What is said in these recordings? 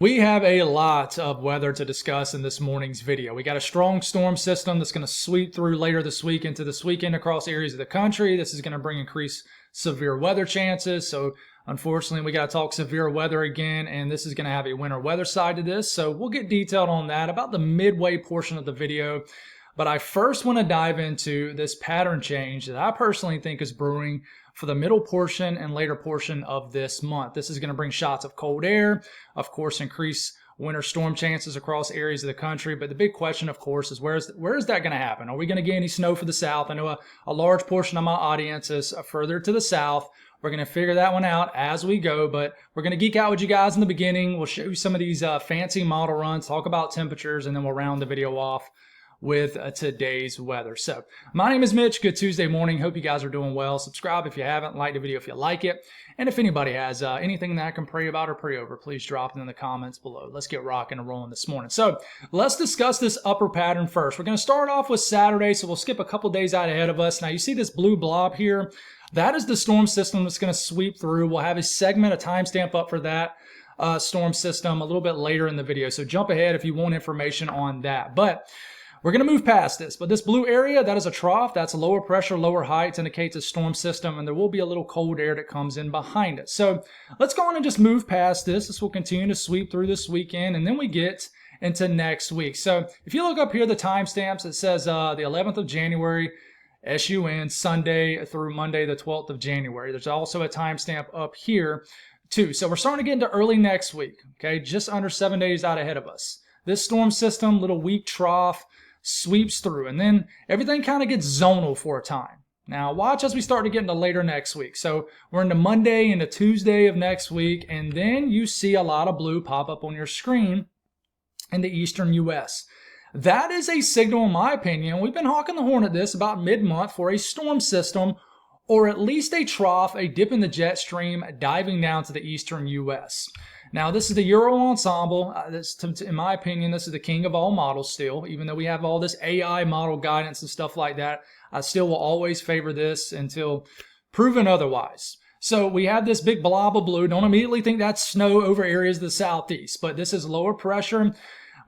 We have a lot of weather to discuss in this morning's video. We got a strong storm system that's going to sweep through later this week into this weekend across areas of the country. This is going to bring increased severe weather chances. So unfortunately, we got to talk severe weather again, and this is going to have a winter weather side to this. So we'll get detailed on that about the midway portion of the video. But I first want to dive into this pattern change that I personally think is brewing for the middle portion and later portion of this month. This is going to bring shots of cold air, of course, increase winter storm chances across areas of the country. But the big question, of course, is where is that going to happen? Are we going to get any snow for the south? I know a large portion of my audience is further to the south. We're going to figure that one out as we go, but we're going to geek out with you guys in the beginning. We'll show you some of these fancy model runs, talk about temperatures, and then we'll round the video off with today's weather. So my name is Mitch. Good Tuesday morning. Hope you guys are doing well. Subscribe if you haven't. Like the video if you like it. And if anybody has anything that I can pray about or pray over, please drop it in the comments below. Let's get rocking and rolling this morning. So let's discuss this upper pattern first. We're going to start off with Saturday, so we'll skip a couple days out ahead of us. Now you see this blue blob here. That is the storm system that's going to sweep through. We'll have a segment, a timestamp up for that storm system a little bit later in the video. So jump ahead if you want information on that. But we're going to move past this, but this blue area, that is a trough. That's lower pressure, lower heights, indicates a storm system, and there will be a little cold air that comes in behind it. So let's go on and just move past this. This will continue to sweep through this weekend, and then we get into next week. So if you look up here, the timestamps, it says the 11th of January, SUN, Sunday through Monday, the 12th of January. There's also a timestamp up here, too. So we're starting to get into early next week, okay, just under 7 days out ahead of us. This storm system, little weak trough, sweeps through, and then everything kind of gets zonal for a time. Now watch as we start to get into later next week. So we're into Monday into Tuesday of next week, and then you see a lot of blue pop up on your screen in the eastern U.S. That is a signal, in my opinion. We've been hawking the horn at this about mid-month for a storm system, or at least a trough, a dip in the jet stream diving down to the eastern U.S. Now, this is the Euro Ensemble. In my opinion, this is the king of all models still. Even though we have all this AI model guidance and stuff like that, I still will always favor this until proven otherwise. So we have this big blob of blue. Don't immediately think that's snow over areas of the southeast, but this is lower pressure.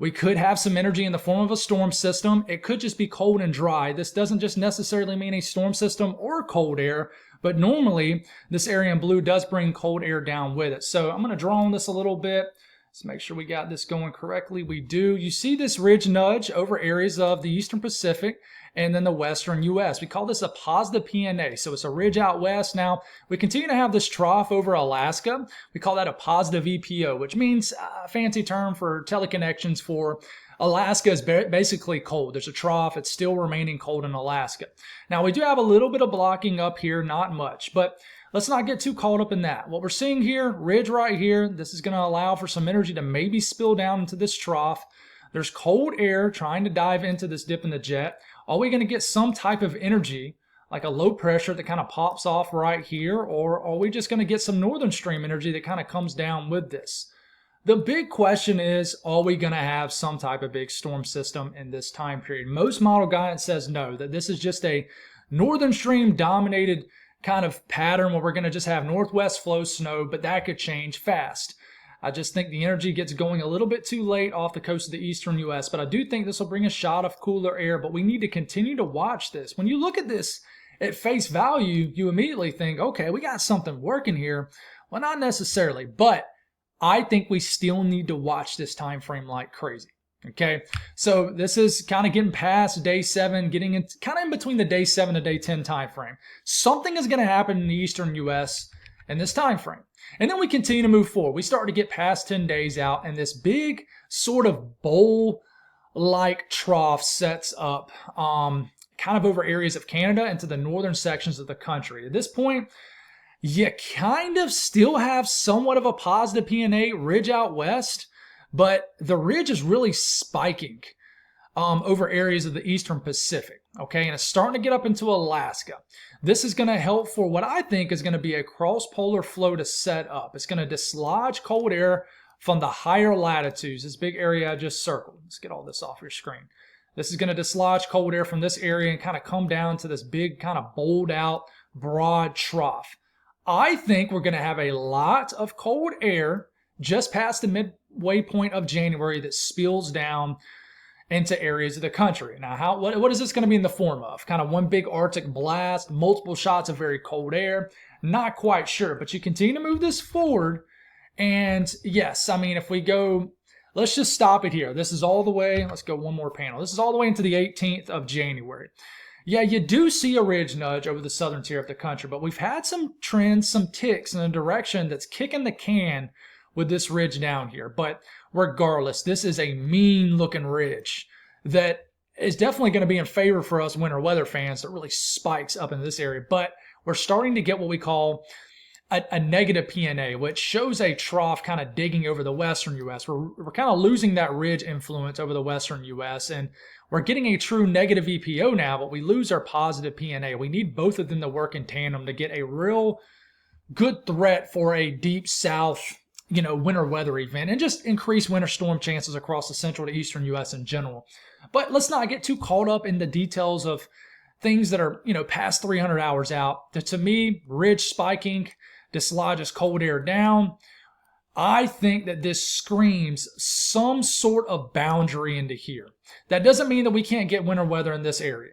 We could have some energy in the form of a storm system. It could just be cold and dry. This doesn't just necessarily mean a storm system or cold air, but normally this area in blue does bring cold air down with it. So I'm going to draw on this a little bit. Let's make sure we got this going correctly. We do. You see this ridge nudge over areas of the Eastern Pacific and then the Western U.S. We call this a positive PNA. So it's a ridge out west. Now, we continue to have this trough over Alaska. We call that a positive EPO, which means a fancy term for teleconnections for Alaska is basically cold. There's a trough. It's still remaining cold in Alaska. Now, we do have a little bit of blocking up here, not much, but let's not get too caught up in that. What we're seeing here, ridge right here, this is going to allow for some energy to maybe spill down into this trough. There's cold air trying to dive into this dip in the jet. Are we going to get some type of energy, like a low pressure that kind of pops off right here, or are we just going to get some northern stream energy that kind of comes down with this? The big question is, are we going to have some type of big storm system in this time period? Most model guidance says no, that this is just a northern stream dominated kind of pattern where we're going to just have northwest flow snow, but that could change fast. I just think the energy gets going a little bit too late off the coast of the eastern U.S., but I do think this will bring a shot of cooler air, but we need to continue to watch this. When you look at this at face value, you immediately think, okay, we got something working here. Well, not necessarily, but I think we still need to watch this time frame like crazy. Okay, so this is kind of getting past day 7, getting in kind of in between the day 7 to day 10 time frame. Something is going to happen in the eastern U.S. in this time frame. And then we continue to move forward. We start to get past 10 days out, and this big sort of bowl-like trough sets up kind of over areas of Canada into the northern sections of the country. At this point, you kind of still have somewhat of a positive PNA ridge out west, but the ridge is really spiking over areas of the Eastern Pacific, okay? And it's starting to get up into Alaska. This is going to help for what I think is going to be a cross-polar flow to set up. It's going to dislodge cold air from the higher latitudes, this big area I just circled. Let's get all this off your screen. This is going to dislodge cold air from this area and kind of come down to this big kind of bowled out broad trough. I think we're going to have a lot of cold air just past the midway point of January that spills down into areas of the country. Now, what is this going to be in the form of? Kind of one big Arctic blast, multiple shots of very cold air? Not quite sure, but you continue to move this forward. And yes, I mean, if we go, let's just stop it here. This is all the way, let's go one more panel. This is all the way into the 18th of January. Yeah, you do see a ridge nudge over the southern tier of the country, but we've had some trends, some ticks in a direction that's kicking the can with this ridge down here. But regardless, this is a mean looking ridge that is definitely going to be in favor for us winter weather fans that really spikes up in this area. But we're starting to get what we call a negative PNA, which shows a trough kind of digging over the western U.S. We're kind of losing that ridge influence over the western U.S. and we're getting a true negative EPO now, but we lose our positive PNA. We need both of them to work in tandem to get a real good threat for a deep south, winter weather event and just increase winter storm chances across the central to eastern U.S. in general. But let's not get too caught up in the details of things that are, past 300 hours out. To me, ridge spiking dislodges cold air down. I think that this screams some sort of boundary into here. That doesn't mean that we can't get winter weather in this area.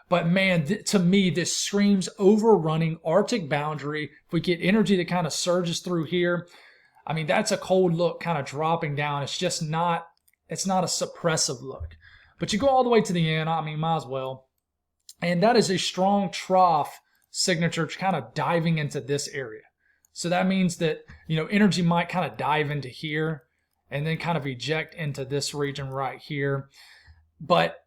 But man, to me, this screams overrunning Arctic boundary. If we get energy that kind of surges through here, I mean, that's a cold look kind of dropping down. It's just not, it's not a suppressive look. But you go all the way to the end, I mean, might as well. And that is a strong trough signature kind of diving into this area. So that means that, energy might kind of dive into here and then kind of eject into this region right here. But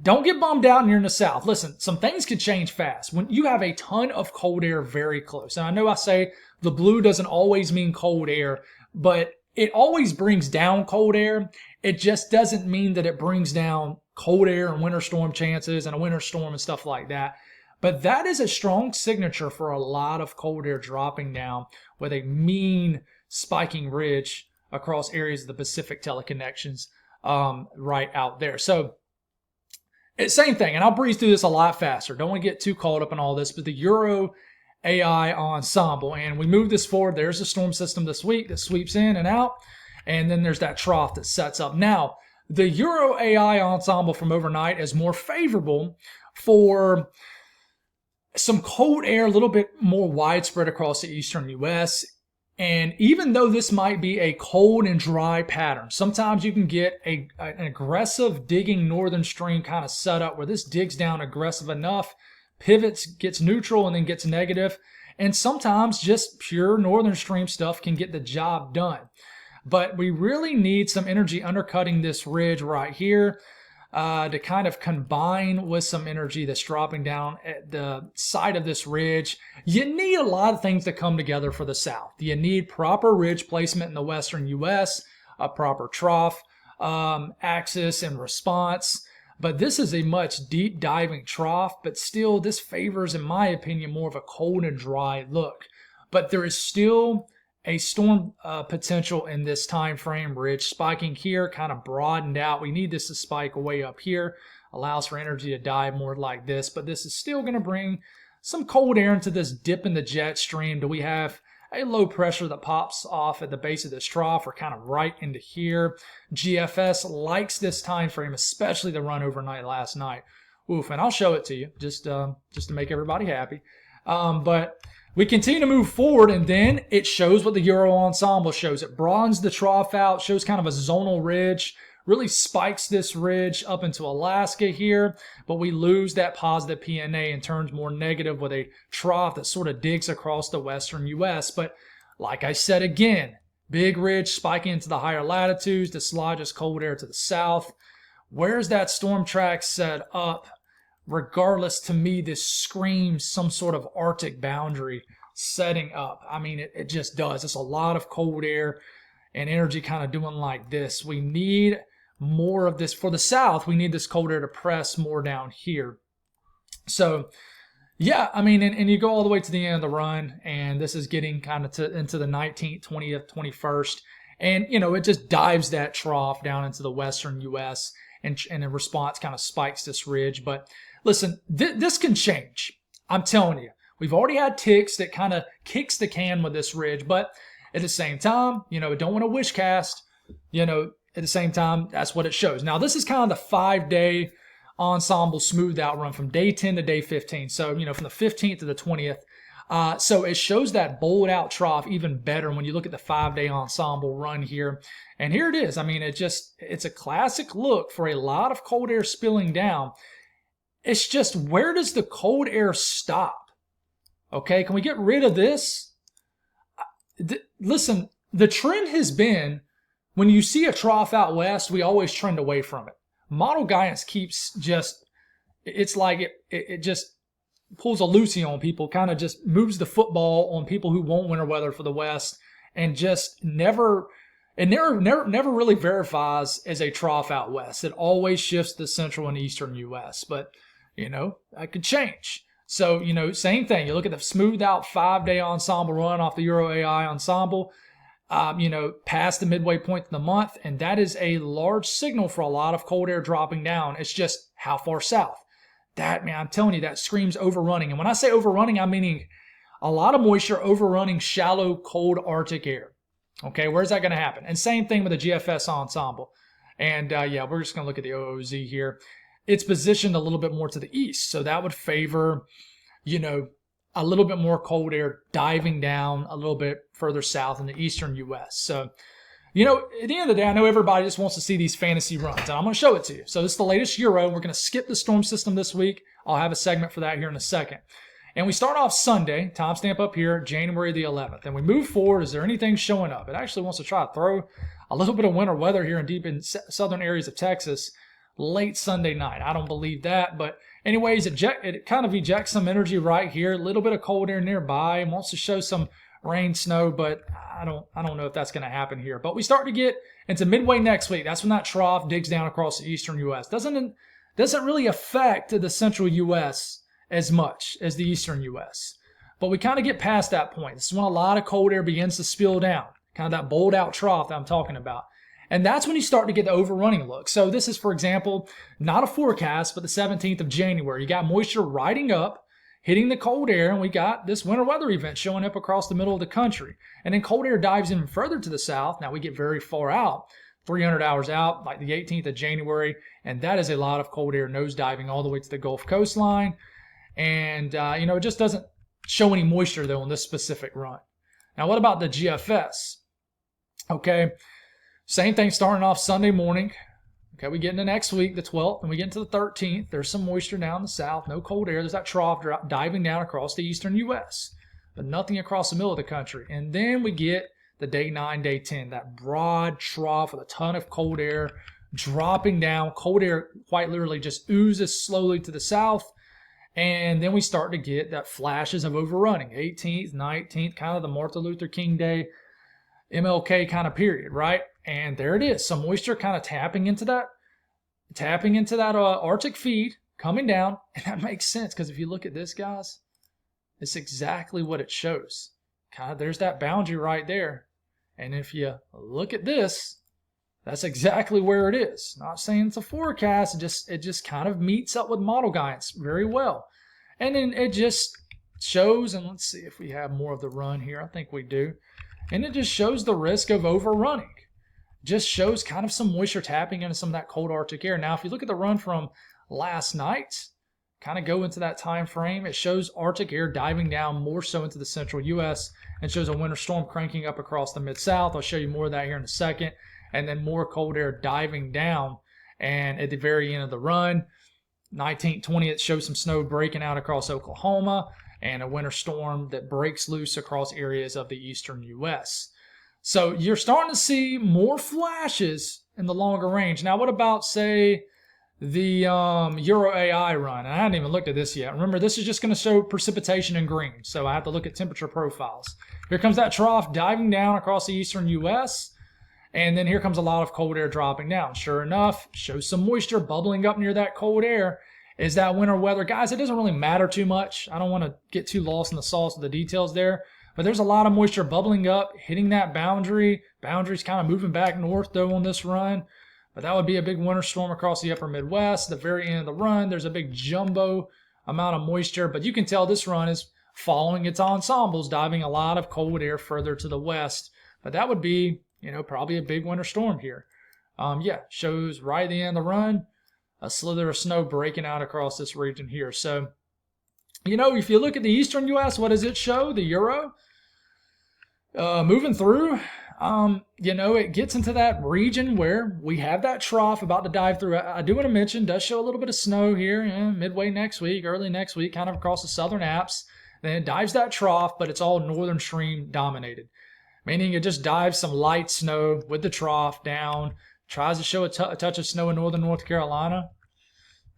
don't get bummed out when you're in the south. Listen, some things could change fast. When you have a ton of cold air very close, and I know I say the blue doesn't always mean cold air, but it always brings down cold air. It just doesn't mean that it brings down cold air and winter storm chances and a winter storm and stuff like that. But that is a strong signature for a lot of cold air dropping down with a mean spiking ridge across areas of the Pacific teleconnections right out there. So same thing, and I'll breeze through this a lot faster. Don't want to get too caught up in all this, but the Euro AI ensemble, and we move this forward. There's a storm system this week that sweeps in and out, and then there's that trough that sets up. Now, the Euro AI ensemble from overnight is more favorable for some cold air, a little bit more widespread across the eastern U.S. And even though this might be a cold and dry pattern, sometimes you can get an aggressive digging northern stream kind of setup where this digs down aggressive enough, pivots, gets neutral, and then gets negative. And sometimes just pure northern stream stuff can get the job done. But we really need some energy undercutting this ridge right here to kind of combine with some energy that's dropping down at the side of this ridge. You need a lot of things to come together for the south. You need proper ridge placement in the western U.S., a proper trough axis and response. But this is a much deep diving trough, but still this favors, in my opinion, more of a cold and dry look. But there is still a storm potential in this time frame. Ridge spiking here, kind of broadened out. We need this to spike way up here. Allows for energy to dive more like this, but this is still going to bring some cold air into this dip in the jet stream. Do we have a low pressure that pops off at the base of this trough or kind of right into here? GFS likes this time frame, especially the run overnight last night. Oof, and I'll show it to you just to make everybody happy. But we continue to move forward, and then it shows what the Euro ensemble shows. It broadens the trough out, shows kind of a zonal ridge, really spikes this ridge up into Alaska here, but we lose that positive PNA and turns more negative with a trough that sort of digs across the western U.S. But like I said again, big ridge spiking into the higher latitudes, dislodges cold air to the south. Where's that storm track set up? Regardless, to me, this screams some sort of Arctic boundary setting up. I mean, it just does. It's a lot of cold air and energy kind of doing like this. We need more of this. For the south, we need this cold air to press more down here. So, yeah, I mean, and you go all the way to the end of the run, and this is getting kind of into the 19th, 20th, 21st. And, it just dives that trough down into the western U.S., and in response kind of spikes this ridge. But listen, this can change. I'm telling you. We've already had ticks that kind of kicks the can with this ridge, but At the same time, don't want to wish cast, at the same time, that's what it shows. Now, this is kind of the 5-day ensemble smooth out run from day 10 to day 15. So, from the 15th to the 20th. So it shows that bold out trough even better when you look at the 5-day ensemble run here. And here it is. I mean, it's a classic look for a lot of cold air spilling down. It's just, where does the cold air stop? Okay, can we get rid of this? Listen, the trend has been, when you see a trough out west, we always trend away from it. Model guidance keeps it's like it just pulls a Lucy on people, kind of just moves the football on people who want winter weather for the west, and just never really verifies as a trough out west. It always shifts to the central and eastern U.S., but that could change. So, same thing. You look at the smoothed out 5-day ensemble run off the Euro AI ensemble, past the midway point of the month, and that is a large signal for a lot of cold air dropping down. It's just how far south. That, man, I'm telling you, that screams overrunning. And when I say overrunning, I'm meaning a lot of moisture overrunning shallow, cold Arctic air. Okay, where's that going to happen? And same thing with the GFS ensemble. And we're just going to look at the OOZ here. It's positioned a little bit more to the east, so that would favor, a little bit more cold air diving down a little bit further south in the eastern U.S. So, at the end of the day, I know everybody just wants to see these fantasy runs, and I'm going to show it to you. So this is the latest Euro. We're going to skip the storm system this week. I'll have a segment for that here in a second. And we start off Sunday, timestamp up here, January the 11th. And we move forward. Is there anything showing up? It actually wants to try to throw a little bit of winter weather here in deep in southern areas of Texas late Sunday night. I don't believe that, but anyways, it kind of ejects some energy right here. A little bit of cold air nearby, and wants to show some rain, snow, but I don't know if that's going to happen here. But we start to get into midway next week. That's when that trough digs down across the eastern U.S. Doesn't really affect the central U.S. as much as the eastern U.S. But we kind of get past that point. This is when a lot of cold air begins to spill down, kind of that bold out trough that I'm talking about. And that's when you start to get the overrunning look. So this is, for example, not a forecast, but the 17th of January. You got moisture riding up, hitting the cold air, and we got this winter weather event showing up across the middle of the country. And then cold air dives even further to the south. Now we get very far out, 300 hours out, like the 18th of January, and that is a lot of cold air nosediving all the way to the Gulf coastline. And, it just doesn't show any moisture, though, on this specific run. Now, what about the GFS? Okay. Same thing starting off Sunday morning. Okay, we get into next week, the 12th, and we get into the 13th. There's some moisture down in the south, no cold air. There's that trough diving down across the eastern U.S., but nothing across the middle of the country. And then we get the day 9, day 10, that broad trough with a ton of cold air dropping down. Cold air quite literally just oozes slowly to the south. And then we start to get that flashes of overrunning, 18th, 19th, kind of the Martin Luther King Day, MLK kind of period, right? And there it is, some moisture kind of tapping into that Arctic feed coming down. And that makes sense, because if you look at this, guys, it's exactly what it shows. Kind of, there's that boundary right there. And if you look at this, that's exactly where it is. Not saying it's a forecast, it just kind of meets up with model guidance very well. And then it just shows, and let's see if we have more of the run here. I think we do. And it just shows the risk of overrunning. Just shows kind of some moisture tapping into some of that cold Arctic air. Now, if you look at the run from last night, kind of go into that time frame, it shows Arctic air diving down more so into the central U.S. and shows a winter storm cranking up across the mid-south. I'll show you more of that here in a second. And then more cold air diving down. And at the very end of the run, 19th, 20th, shows some snow breaking out across Oklahoma and a winter storm that breaks loose across areas of the eastern U.S. So you're starting to see more flashes in the longer range. Now, what about, say, the Euro AI run? And I hadn't even looked at this yet. Remember, this is just going to show precipitation in green, so I have to look at temperature profiles. Here comes that trough diving down across the eastern U.S., and then here comes a lot of cold air dropping down. Sure enough, shows some moisture bubbling up near that cold air. Is that winter weather? Guys, it doesn't really matter too much. I don't want to get too lost in the sauce of the details there. But there's a lot of moisture bubbling up, hitting that boundary. Boundary's kind of moving back north, though, on this run. But that would be a big winter storm across the upper Midwest. At the very end of the run, there's a big jumbo amount of moisture. But you can tell this run is following its ensembles, diving a lot of cold air further to the west but that would be, probably a big winter storm here. Yeah, shows right at the end of the run, a slither of snow breaking out across this region here. So, if you look at the eastern U.S., what does it show? The Euro moving through, it gets into that region where we have that trough about to dive through. I do want to mention, does show a little bit of snow here, midway next week, early next week, kind of across the southern Alps. Then it dives that trough, but it's all northern stream dominated, meaning it just dives some light snow with the trough down, tries to show a touch of snow in northern North Carolina,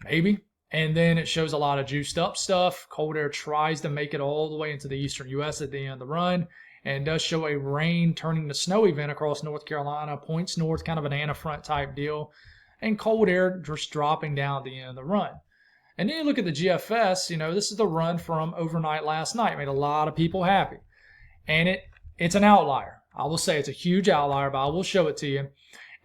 maybe. And then it shows a lot of juiced up stuff. Cold air tries to make it all the way into the eastern U.S. at the end of the run, and does show a rain turning to snow event across North Carolina, points north, kind of an anti-front type deal, and cold air just dropping down at the end of the run. And then you look at the GFS, this is the run from overnight last night. It made a lot of people happy. And it's an outlier. I will say it's a huge outlier, but I will show it to you.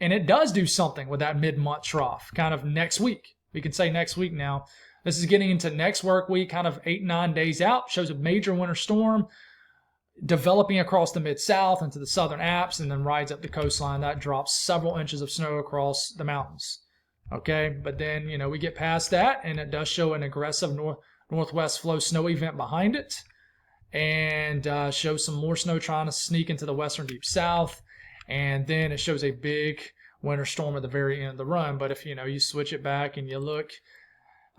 And it does do something with that mid-month trough, kind of next week. We can say next week now. This is getting into next work week, kind of 8-9 days out. Shows a major winter storm developing across the Mid-South into the southern Alps, and then rides up the coastline. That drops several inches of snow across the mountains. Okay, but then, we get past that, and it does show an aggressive northwest flow snow event behind it, and shows some more snow trying to sneak into the western deep south, and then it shows a big winter storm at the very end of the run. But if, you switch it back and you look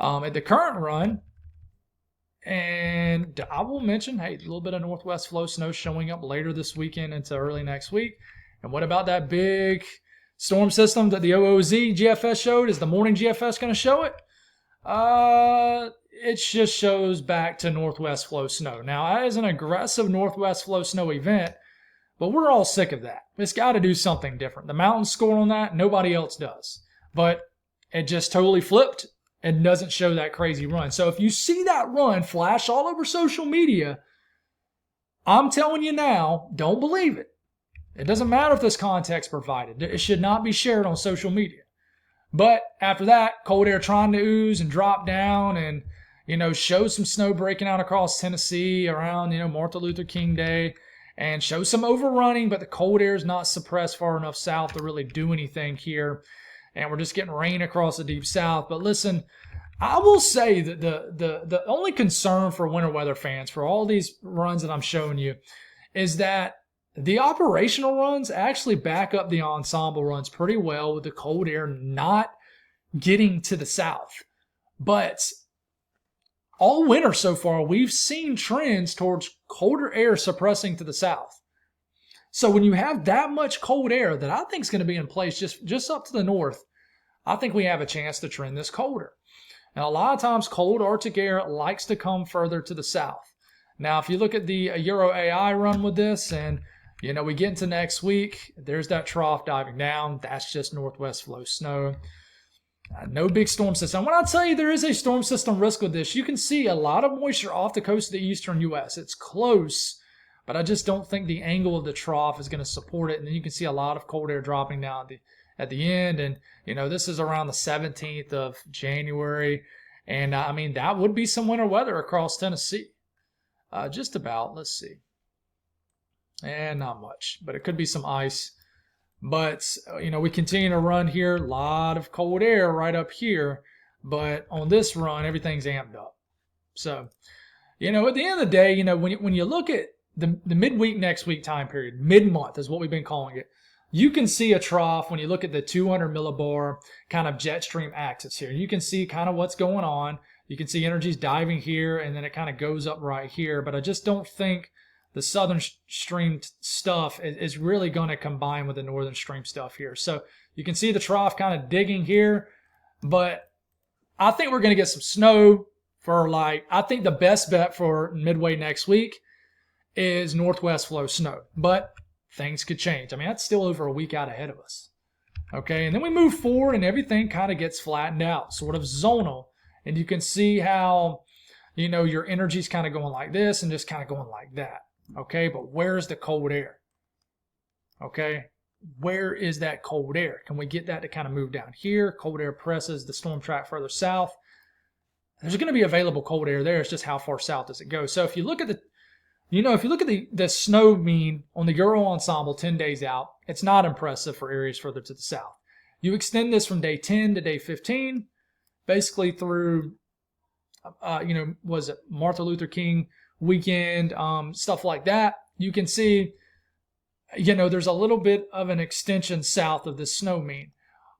at the current run, and I will mention, hey, a little bit of northwest flow snow showing up later this weekend into early next week. And what about that big storm system that the OOZ GFS showed? Is the morning GFS going to show it? It just shows back to northwest flow snow. Now, that is an aggressive northwest flow snow event, but we're all sick of that. It's got to do something different. The mountains score on that. Nobody else does. But it just totally flipped and doesn't show that crazy run. So if you see that run flash all over social media, I'm telling you now, don't believe it. It doesn't matter if there's context provided. It should not be shared on social media. But after that, cold air trying to ooze and drop down and, show some snow breaking out across Tennessee around, Martin Luther King Day, and show some overrunning, but the cold air is not suppressed far enough south to really do anything here. And we're just getting rain across the deep south. But listen, I will say that the only concern for winter weather fans for all these runs that I'm showing you is that the operational runs actually back up the ensemble runs pretty well with the cold air not getting to the south. But all winter so far, we've seen trends towards colder air suppressing to the south. So when you have that much cold air that I think is going to be in place just up to the north, I think we have a chance to trend this colder. And a lot of times cold Arctic air likes to come further to the south. Now, if you look at the Euro AI run with this, and we get into next week, there's that trough diving down. That's just northwest flow snow. No big storm system. When I tell you there is a storm system risk with this, you can see a lot of moisture off the coast of the eastern U.S. It's close, but I just don't think the angle of the trough is going to support it. And then you can see a lot of cold air dropping down at the end. And, this is around the 17th of January. And, that would be some winter weather across Tennessee. Just about. Let's see. And not much, but it could be some ice. But, we continue to run here. A lot of cold air right up here. But on this run, everything's amped up. So, at the end of the day, when you look at the midweek next week time period, mid-month is what we've been calling it, you can see a trough when you look at the 200 millibar kind of jet stream axis here. You can see kind of what's going on. You can see energies diving here, and then it kind of goes up right here. But I just don't think the southern stream stuff is really going to combine with the northern stream stuff here. So you can see the trough kind of digging here, but I think we're going to get some snow for I think the best bet for midway next week is northwest flow snow, but things could change. That's still over a week out ahead of us. Okay, and then we move forward and everything kind of gets flattened out, sort of zonal, and you can see how, your energy's kind of going like this and just kind of going like that. Okay, but where's the cold air? Okay, where is that cold air? Can we get that to kind of move down here? Cold air presses the storm track further south. There's going to be available cold air there. It's just how far south does it go? So if you look at You know, if you look at the snow mean on the Euro Ensemble 10 days out, it's not impressive for areas further to the south. You extend this from day 10 to day 15, basically through, was it Martin Luther King weekend, stuff like that. You can see, there's a little bit of an extension south of this snow mean.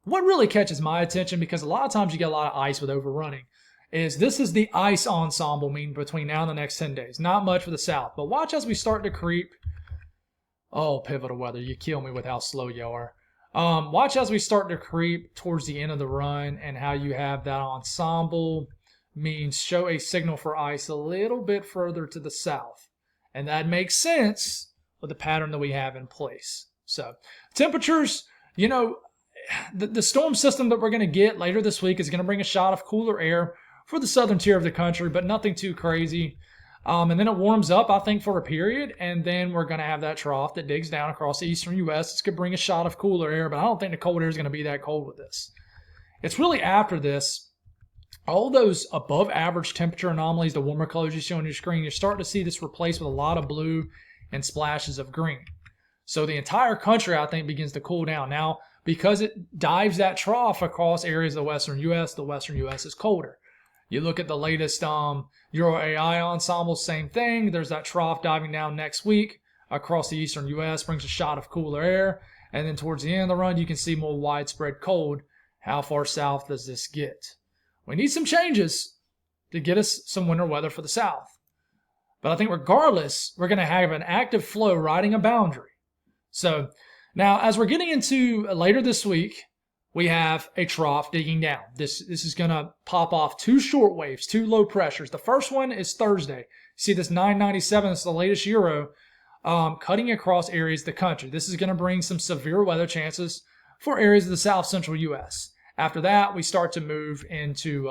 What really catches my attention, because a lot of times you get a lot of ice with overrunning, is this is the ice ensemble mean between now and the next 10 days. Not much for the south, but watch as we start to creep. Oh, pivotal weather, you kill me with how slow you are. Watch as we start to creep towards the end of the run and how you have that ensemble means show a signal for ice a little bit further to the south. And that makes sense with the pattern that we have in place. So temperatures, the storm system that we're going to get later this week is going to bring a shot of cooler air for the southern tier of the country, but nothing too crazy. And then it warms up, I think, for a period, and then we're going to have that trough that digs down across the eastern U.S. It's going to bring a shot of cooler air, but I don't think the cold air is going to be that cold with this. It's really after this, all those above average temperature anomalies, the warmer colors you see on your screen, you're starting to see this replaced with a lot of blue and splashes of green. So the entire country, I think, begins to cool down. Now, because it dives that trough across areas of the western U.S. is colder. You look at the latest Euro AI ensemble, same thing. There's that trough diving down next week across the eastern U.S., brings a shot of cooler air. And then towards the end of the run, you can see more widespread cold. How far south does this get? We need some changes to get us some winter weather for the south. But I think regardless, we're going to have an active flow riding a boundary. So now, as we're getting into later this week, we have a trough digging down. This is going to pop off two short waves, two low pressures. The first one is Thursday. See this 997, this is the latest Euro, cutting across areas of the country. This is going to bring some severe weather chances for areas of the south central U.S. After that, we start to move into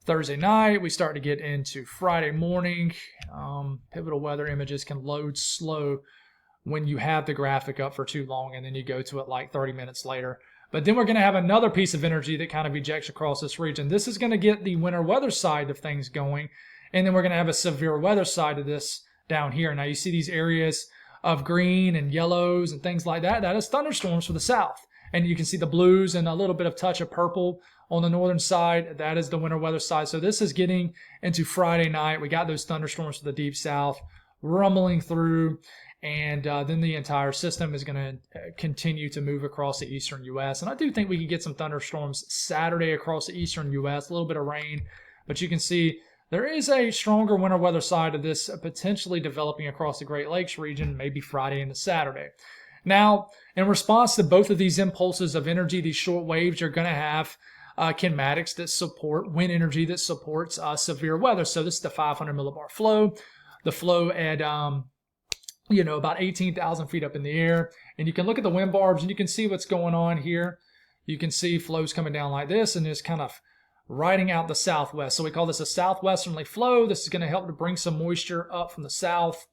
Thursday night. We start to get into Friday morning. Pivotal weather images can load slow when you have the graphic up for too long, and then you go to it like 30 minutes later. But then we're going to have another piece of energy that kind of ejects across this region. This is going to get the winter weather side of things going. And then we're going to have a severe weather side of this down here. Now you see these areas of green and yellows and things like that. That is thunderstorms for the south. And you can see the blues and a little bit of touch of purple on the northern side. That is the winter weather side. So this is getting into Friday night. We got those thunderstorms for the deep south rumbling through. And then the entire system is going to continue to move across the eastern U.S. And I do think we can get some thunderstorms Saturday across the eastern U.S., a little bit of rain. But you can see there is a stronger winter weather side of this potentially developing across the Great Lakes region, maybe Friday into Saturday. Now, in response to both of these impulses of energy, these short waves, you're going to have kinematics that support wind energy that supports severe weather. So this is the 500 millibar flow. The flow at about 18,000 feet up in the air. And you can look at the wind barbs and you can see what's going on here. You can see flows coming down like this and just kind of riding out the southwest. So we call this a southwesterly flow. This is going to help to bring some moisture up from the south.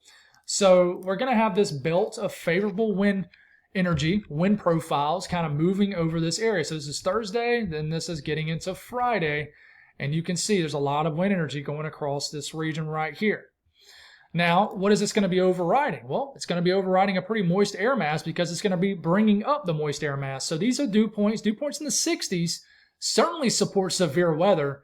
So we're going to have this belt of favorable wind energy, wind profiles kind of moving over this area. So this is Thursday, then this is getting into Friday. And you can see there's a lot of wind energy going across this region right here. Now, what is this going to be overriding? Well, it's going to be overriding a pretty moist air mass because it's going to be bringing up the moist air mass. So these are dew points. Dew points in the 60s certainly support severe weather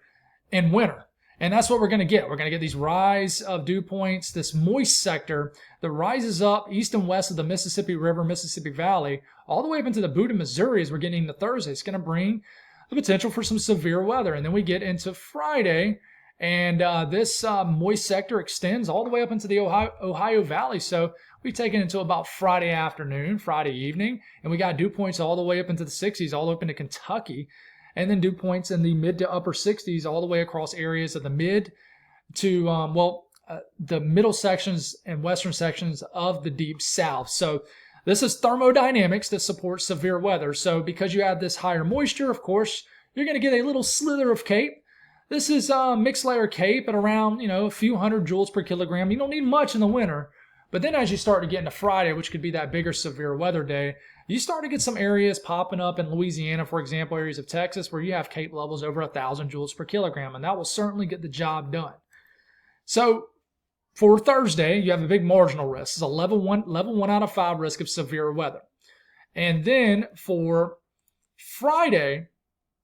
in winter. And that's what we're going to get. We're going to get these rise of dew points, this moist sector that rises up east and west of the Mississippi River, Mississippi Valley, all the way up into the Butte, Missouri as we're getting into Thursday. It's going to bring the potential for some severe weather. And then we get into Friday. And this moist sector extends all the way up into the Ohio Valley. So we take it into about Friday afternoon, Friday evening, and we got dew points all the way up into the 60s, all up into Kentucky, and then dew points in the mid to upper 60s all the way across areas of the mid to, the middle sections and western sections of the deep south. So this is thermodynamics that supports severe weather. So because you have this higher moisture, of course, you're going to get a little slither of CAPE. This is mixed layer CAPE at around, a few hundred joules per kilogram. You don't need much in the winter. But then as you start to get into Friday, which could be that bigger severe weather day, you start to get some areas popping up in Louisiana, for example, areas of Texas, where you have CAPE levels over 1,000 joules per kilogram. And that will certainly get the job done. So For Thursday, you have a big marginal risk. It's a level one out of 5 risk of severe weather. And then for Friday,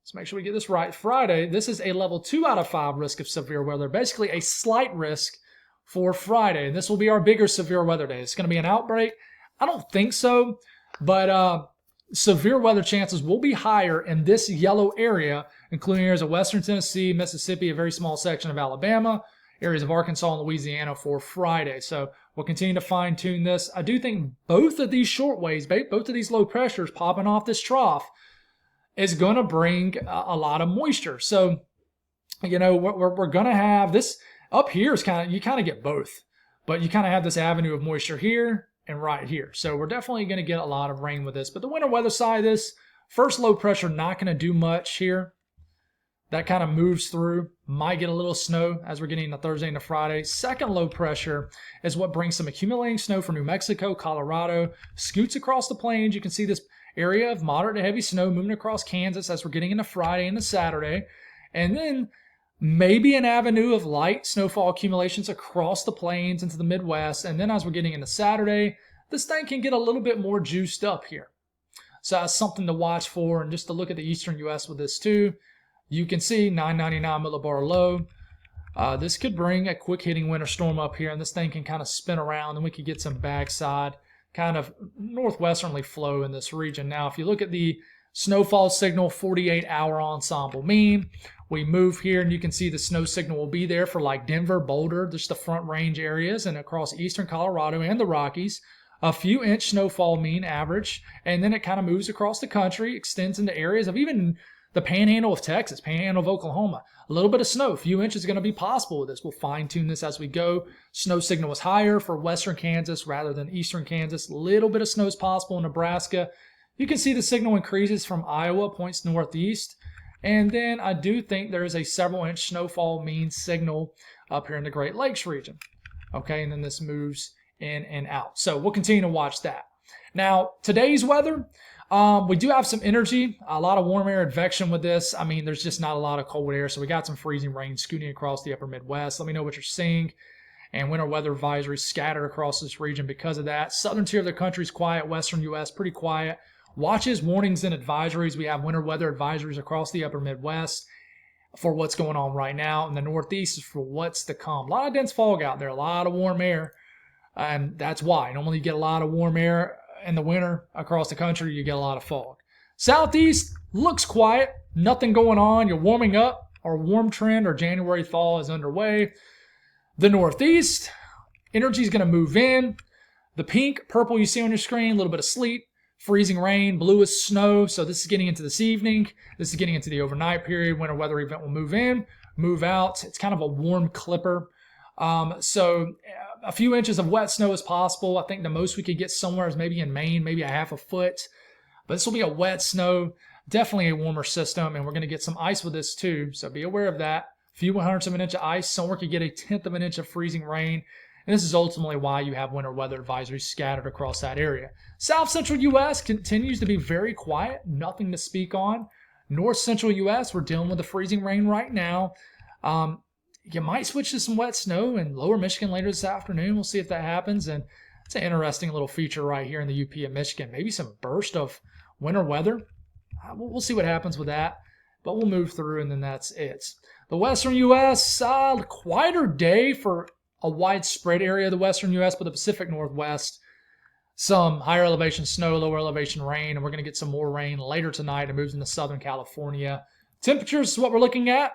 let's make sure we get this right. Friday, this is a level 2 out of 5 risk of severe weather, basically a slight risk for Friday. And this will be our bigger severe weather day. It's going to be an outbreak. I don't think so, but severe weather chances will be higher in this yellow area, including areas of western Tennessee, Mississippi, a very small section of Alabama, areas of Arkansas and Louisiana for Friday. So we'll continue to fine tune this. I do think both of these short waves, both of these low pressures popping off this trough is going to bring a lot of moisture. So, we're going to have this up here is you kind of get both, but you kind of have this avenue of moisture here and right here. So we're definitely going to get a lot of rain with this. But the winter weather side of this, first low pressure not going to do much here. That kind of moves through. Might get a little snow as we're getting into Thursday into Friday. Second low pressure is what brings some accumulating snow from New Mexico, Colorado, scoots across the plains. You can see this area of moderate to heavy snow moving across Kansas as we're getting into Friday and Saturday. And then maybe an avenue of light snowfall accumulations across the plains into the Midwest. And then as we're getting into Saturday, this thing can get a little bit more juiced up here. So that's something to watch for. And just to look at the eastern U.S. with this too, you can see 999 millibar low. This could bring a quick hitting winter storm up here, and this thing can kind of spin around, and we could get some backside kind of northwesternly flow in this region. Now, if you look at the snowfall signal 48-hour ensemble mean, we move here, and you can see the snow signal will be there for like Denver, Boulder, just the front range areas, and across eastern Colorado and the Rockies. A few inch snowfall mean average, and then it kind of moves across the country, extends into areas of even the panhandle of Texas, panhandle of Oklahoma. A little bit of snow, a few inches is going to be possible with this. We'll fine tune this as we go. Snow signal is higher for western Kansas rather than eastern Kansas. A little bit of snow is possible in Nebraska. You can see the signal increases from Iowa, points northeast. And then I do think there is a several inch snowfall mean signal up here in the Great Lakes region. Okay, and then this moves in and out. So we'll continue to watch that. Now, today's weather, we do have some energy, a lot of warm air advection with this. I mean, there's just not a lot of cold air, so we got some freezing rain scooting across the upper Midwest. Let me know what you're seeing. And winter weather advisories scattered across this region because of that. Southern tier of the country is quiet. Western U.S. pretty quiet. Watches, warnings, and advisories. We have winter weather advisories across the upper Midwest for what's going on right now. And the Northeast is for what's to come. A lot of dense fog out there, a lot of warm air. And that's why. Normally you get a lot of warm air in the winter across the country, you get a lot of fog. Southeast looks quiet, nothing going on. You're warming up. Our warm trend, our January thaw is underway. The Northeast, energy is going to move in. The pink, purple you see on your screen, a little bit of sleet, freezing rain, blue is snow. So this is getting into this evening. This is getting into the overnight period. Winter weather event will move in, move out. It's kind of a warm clipper. So a few inches of wet snow is possible. I think the most we could get somewhere is maybe in Maine, maybe a half a foot. But this will be a wet snow, definitely a warmer system, and we're going to get some ice with this too. So be aware of that. A few 100ths of an inch of ice. Somewhere could get a 1/10 of an inch of freezing rain. And this is ultimately why you have winter weather advisories scattered across that area. South Central U.S. continues to be very quiet. Nothing to speak on. North Central U.S., we're dealing with the freezing rain right now. You might switch to some wet snow in lower Michigan later this afternoon. We'll see if that happens. And it's an interesting little feature right here in the UP of Michigan. Maybe some burst of winter weather. We'll see what happens with that. But we'll move through, and then that's it. The western U.S., quieter day for a widespread area of the western U.S., but the Pacific Northwest, some higher elevation snow, lower elevation rain, and we're going to get some more rain later tonight. It moves into Southern California. Temperatures is what we're looking at.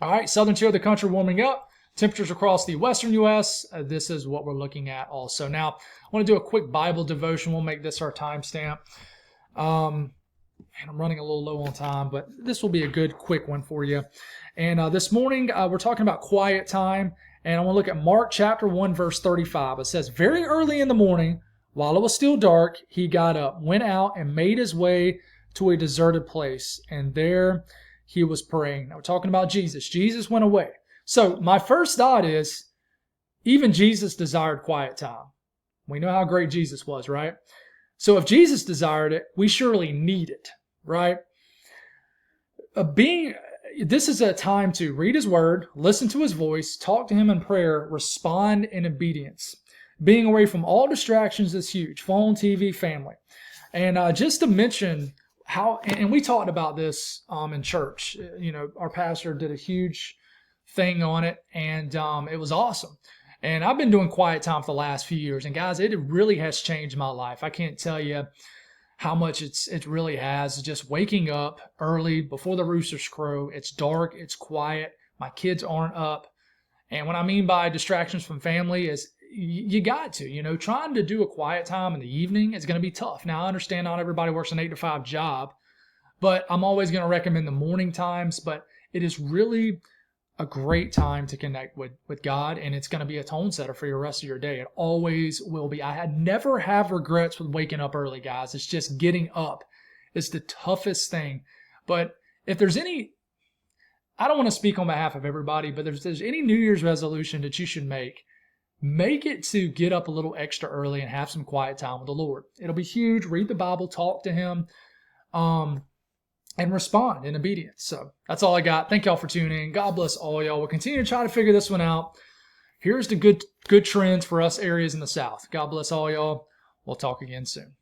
All right, southern tier of the country warming up. Temperatures across the western U.S., this is what we're looking at also. Now, I want to do a quick Bible devotion. We'll make this our timestamp. And I'm running a little low on time, but this will be a good quick one for you. And this morning, we're talking about quiet time. And I want to look at Mark chapter 1, verse 35. It says, very early in the morning, while it was still dark, he got up, went out, and made his way to a deserted place. And there he was praying. Now we're talking about Jesus. Jesus went away. So my first thought is, even Jesus desired quiet time. We know how great Jesus was, right? So if Jesus desired it, we surely need it, right? this is a time to read his word, listen to his voice, talk to him in prayer, respond in obedience. Being away from all distractions is huge. Phone, TV, family. And just to mention how, and we talked about this in church. Our pastor did a huge thing on it, and it was awesome. And I've been doing quiet time for the last few years. And guys, it really has changed my life. I can't tell you how much it really has. Just waking up early before the roosters crow. It's dark, it's quiet, my kids aren't up. And what I mean by distractions from family is you got to, trying to do a quiet time in the evening is going to be tough. Now, I understand not everybody works an 8 to 5 job, but I'm always going to recommend the morning times. But it is really a great time to connect with God, and it's going to be a tone setter for your rest of your day. It always will be. I had never have regrets with waking up early, guys. It's just getting up. It's the toughest thing. But if there's any, I don't want to speak on behalf of everybody, but if there's any New Year's resolution that you should make it to get up a little extra early and have some quiet time with the Lord. It'll be huge. Read the Bible, talk to him. And respond in obedience. So that's all I got. Thank y'all for tuning in. God bless all y'all. We'll continue to try to figure this one out. Here's the good trends for us areas in the South. God bless all y'all. We'll talk again soon.